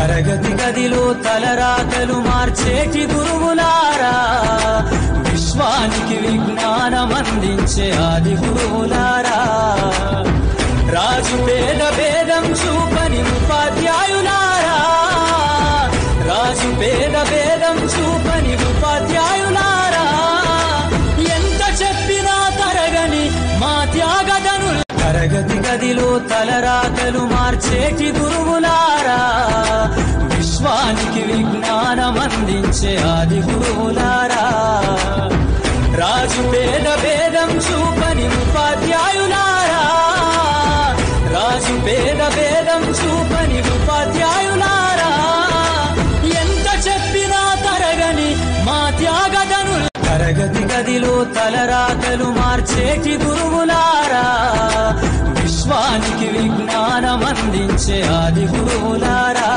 తరగతి గదిలో తలరాతలు మార్చేటి గురువులారా, విశ్వానికి విజ్ఞానం అందించే ఆది గురువులారా, రాజు పేద భేదం చూపని ఉపాధ్యాయులారా, రాజు పేద భేదం చూపని ఉపాధ్యాయులారా, ఎంత చెప్పినా తరగని మా త్యాగదనుల తరగతి గదిలో తలరాతలు మార్చేటి గురువులారా, విశ్వానికి విజ్ఞానం అందించే ఆది గురువులారా, రాజు పేద భేదం చూపని ఉపాధ్యాయులారా, రాజు పేద భేదం చూపని ఉపాధ్యాయులారా, ఎంత చెప్పినా తరగని మా త్యాగదనుల తరగతి గదిలో తలరాతలు మార్చేటి గురువులారా, విశ్వానికి విజ్ఞానం అందించే ఆది గురువులారా.